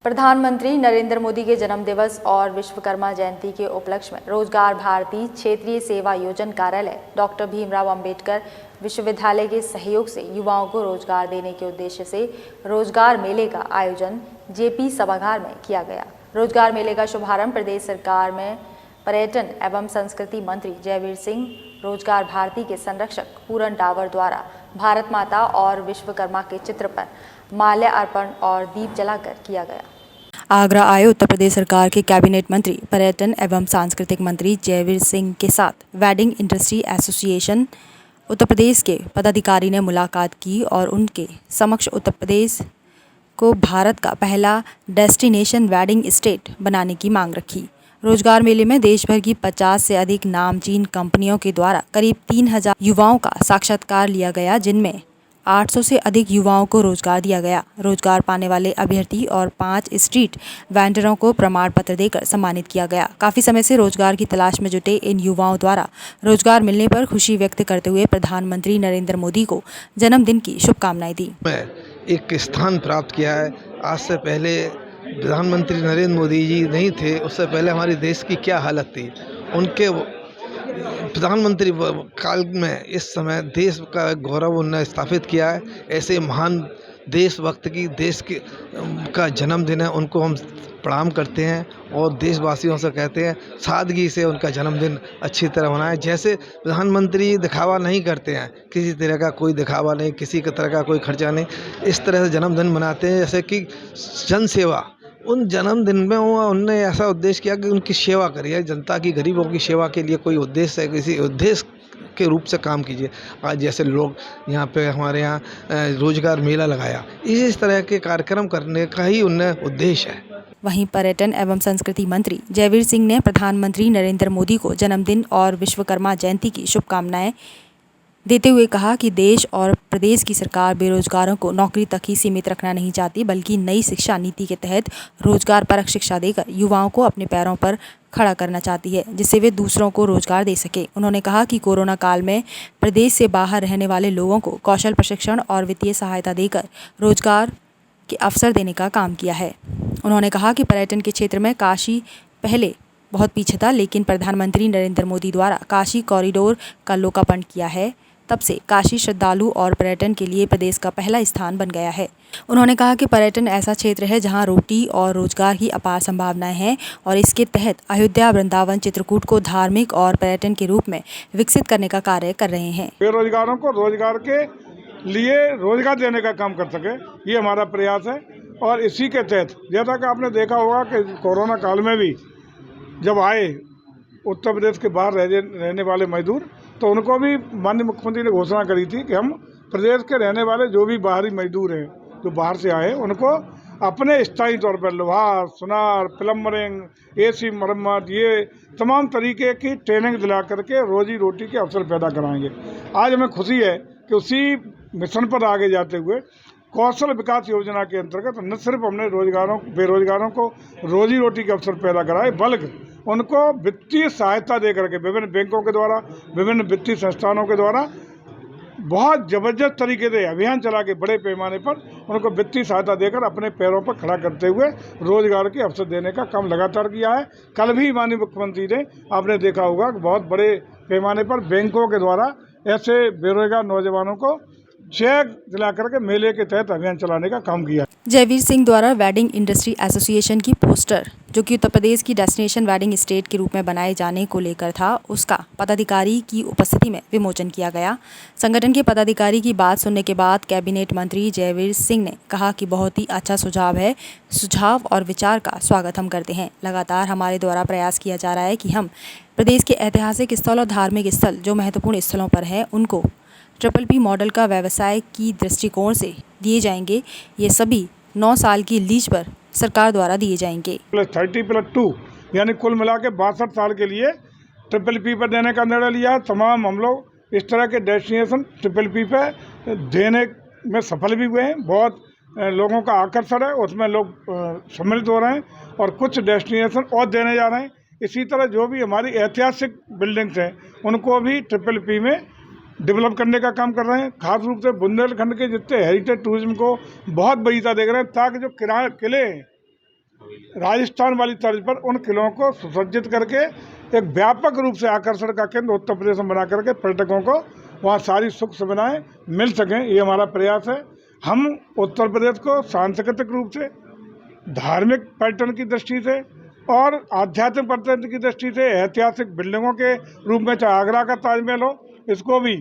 प्रधानमंत्री नरेंद्र मोदी के जन्म दिवस और विश्वकर्मा जयंती के उपलक्ष्य में रोजगार भारती क्षेत्रीय सेवा योजन कार्यालय डॉक्टर भीमराव अंबेडकर विश्वविद्यालय के सहयोग से युवाओं को रोजगार देने के उद्देश्य से रोजगार मेले का आयोजन जेपी सभागार में किया गया। रोजगार मेले का शुभारंभ प्रदेश सरकार में पर्यटन एवं संस्कृति मंत्री जयवीर सिंह, रोजगार भारती के संरक्षक पूरन डावर द्वारा भारत माता और विश्वकर्मा के चित्र पर माल्यार्पण और दीप जलाकर किया गया। आगरा आए उत्तर प्रदेश सरकार के कैबिनेट मंत्री पर्यटन एवं सांस्कृतिक मंत्री जयवीर सिंह के साथ wedding industry association Uttar Pradesh के पदाधिकारी ने मुलाकात की और उनके समक्ष उत्तर प्रदेश को भारत का पहला डेस्टिनेशन वेडिंग स्टेट बनाने की मांग रखी। रोजगार मेले में देश भर की 50 से अधिक नामचीन कंपनियों के द्वारा करीब 3000 युवाओं का साक्षात्कार लिया गया, जिनमें 800 से अधिक युवाओं को रोजगार दिया गया। रोजगार पाने वाले अभ्यर्थी और 5 स्ट्रीट वेंडरों को प्रमाण पत्र देकर सम्मानित किया गया। काफी समय से रोजगार की तलाश में जुटे इन युवाओं द्वारा रोजगार मिलने पर खुशी व्यक्त करते हुए प्रधानमंत्री नरेंद्र मोदी को जन्मदिन की शुभकामनाएं दी। एक स्थान प्राप्त किया है। आज से पहले प्रधानमंत्री नरेंद्र मोदी जी नहीं थे, उससे पहले हमारे देश की क्या हालत थी। उनके प्रधानमंत्री काल में इस समय देश का गौरव उन्होंने स्थापित किया है। ऐसे महान देशभक्त की देश के का जन्मदिन है, उनको हम प्रणाम करते हैं और देशवासियों से कहते हैं सादगी से उनका जन्मदिन अच्छी तरह मनाएं। जैसे प्रधानमंत्री दिखावा नहीं करते हैं, किसी तरह का कोई दिखावा नहीं, किसी का तरह का कोई खर्चा नहीं, इस तरह से जन्मदिन मनाते हैं जैसे कि जन सेवा। उन जन्मदिन में उनने ऐसा उद्देश्य किया कि उनकी सेवा करिए, जनता की गरीबों की सेवा के लिए कोई उद्देश्य है, किसी उद्देश्य के रूप से काम कीजिए। आज जैसे लोग यहाँ पे हमारे यहाँ रोजगार मेला लगाया, इस तरह के कार्यक्रम करने का ही उनने उद्देश्य है। वहीं पर्यटन एवं संस्कृति मंत्री जयवीर सिंह ने प्रधानमंत्री नरेंद्र मोदी को जन्मदिन और विश्वकर्मा जयंती की शुभकामनाएं देते हुए कहा कि देश और प्रदेश की सरकार बेरोजगारों को नौकरी तक ही सीमित रखना नहीं चाहती, बल्कि नई शिक्षा नीति के तहत रोजगार परक शिक्षा देकर युवाओं को अपने पैरों पर खड़ा करना चाहती है, जिससे वे दूसरों को रोजगार दे सके। उन्होंने कहा कि कोरोना काल में प्रदेश से बाहर रहने वाले लोगों को कौशल प्रशिक्षण और वित्तीय सहायता देकर रोजगार के अवसर देने का काम किया है। उन्होंने कहा कि पर्यटन के क्षेत्र में काशी पहले बहुत पीछे था, लेकिन प्रधानमंत्री नरेंद्र मोदी द्वारा काशी कॉरिडोर का लोकार्पण किया है, तब से काशी श्रद्धालु और पर्यटन के लिए प्रदेश का पहला स्थान बन गया है। उन्होंने कहा कि पर्यटन ऐसा क्षेत्र है जहां रोटी और रोजगार की अपार संभावनाएं हैं और इसके तहत अयोध्या, वृंदावन, चित्रकूट को धार्मिक और पर्यटन के रूप में विकसित करने का कार्य कर रहे हैं। बेरोजगारों को रोजगार के लिए रोजगार देने का काम कर सके, ये हमारा प्रयास है। और इसी के तहत जैसा कि आपने देखा होगा कि कोरोना काल में भी जब आए उत्तर प्रदेश के बाहर रहने वाले मजदूर, तो उनको भी माननीय मुख्यमंत्री ने घोषणा करी थी कि हम प्रदेश के रहने वाले जो भी बाहरी मजदूर हैं, जो बाहर से आए, उनको अपने स्थायी तौर पर लोहार, सुनार, प्लम्बरिंग, एसी मरम्मत, ये तमाम तरीके की ट्रेनिंग दिला करके रोजी रोटी के अवसर पैदा कराएंगे। आज हमें खुशी है कि उसी मिशन पर आगे जाते हुए कौशल विकास योजना के अंतर्गत न सिर्फ हमने बेरोजगारों को रोजी रोटी के अवसर पैदा कराए, बल्कि उनको वित्तीय सहायता दे करके विभिन्न बैंकों के द्वारा, विभिन्न वित्तीय संस्थानों के द्वारा बहुत जबरदस्त तरीके से अभियान चला के बड़े पैमाने पर उनको वित्तीय सहायता देकर अपने पैरों पर खड़ा करते हुए रोजगार के अवसर देने का काम लगातार किया है। कल भी माननीय मुख्यमंत्री ने, आपने देखा होगा, बहुत बड़े पैमाने पर बैंकों के द्वारा ऐसे बेरोजगार नौजवानों को चेक दिला करके मेले के तहत अभियान चलाने का काम किया। जयवीर सिंह द्वारा वेडिंग इंडस्ट्री एसोसिएशन की पोस्टर, जो कि उत्तर प्रदेश की डेस्टिनेशन वेडिंग स्टेट के रूप में बनाए जाने को लेकर था, उसका पदाधिकारी की उपस्थिति में विमोचन किया गया। संगठन के पदाधिकारी की बात सुनने के बाद कैबिनेट मंत्री जयवीर सिंह ने कहा कि बहुत ही अच्छा सुझाव है। सुझाव और विचार का स्वागत हम करते हैं। लगातार हमारे द्वारा प्रयास किया जा रहा है कि हम प्रदेश के ऐतिहासिक स्थल और धार्मिक स्थल जो महत्वपूर्ण स्थलों पर हैं, उनको PPP मॉडल का व्यवसाय की दृष्टिकोण से दिए जाएंगे। ये सभी 9 साल की लीज पर सरकार द्वारा दिए जाएंगे। +30+2 यानी कुल मिला के 62 साल के लिए PPP पर देने का निर्णय लिया है। तमाम हम लोग इस तरह के डेस्टिनेशन PPP पे देने में सफल भी हुए हैं। बहुत लोगों का आकर्षण है, उसमें लोग सम्मिलित हो रहे हैं और कुछ डेस्टिनेशन और देने जा रहे हैं। इसी तरह जो भी हमारी ऐतिहासिक बिल्डिंग्स हैं, उनको भी PPP में डेवलप करने का काम कर रहे हैं। खास रूप से बुंदेलखंड के जितने हेरिटेज टूरिज्म को बहुत वरीयता दे रहे हैं, ताकि जो किले हैं राजस्थान वाली तर्ज पर उन किलों को सुसज्जित करके एक व्यापक रूप से आकर्षण का केंद्र उत्तर प्रदेश में बना करके पर्यटकों को वहाँ सारी सुख सुविधाएं मिल सकें, ये हमारा प्रयास है। हम उत्तर प्रदेश को सांस्कृतिक रूप से, धार्मिक पर्यटन की दृष्टि से और आध्यात्मिक पर्यटन की दृष्टि से, ऐतिहासिक बिल्डिंगों के रूप में, चाहे आगरा का ताजमहल हो, इसको भी,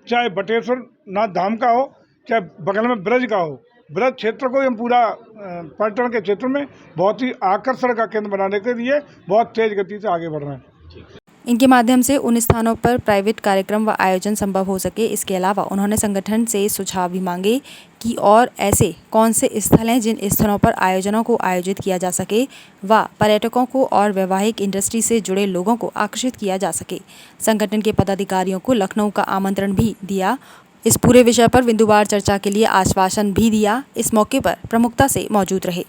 चाहे बटेश्वर नाथ धाम का हो, चाहे बगल में ब्रज का हो, ब्रज क्षेत्र को हम पूरा पर्यटन के क्षेत्र में बहुत ही आकर्षण का केंद्र बनाने के लिए बहुत तेज गति से आगे बढ़ रहे हैं। इनके माध्यम से उन स्थानों पर प्राइवेट कार्यक्रम व आयोजन संभव हो सके। इसके अलावा उन्होंने संगठन से सुझाव भी मांगे कि और ऐसे कौन से स्थल हैं जिन स्थलों पर आयोजनों को आयोजित किया जा सके व पर्यटकों को और वैवाहिक इंडस्ट्री से जुड़े लोगों को आकर्षित किया जा सके। संगठन के पदाधिकारियों को लखनऊ का आमंत्रण भी दिया। इस पूरे विषय पर बिंदुवार चर्चा के लिए आश्वासन भी दिया। इस मौके पर प्रमुखता से मौजूद रहे।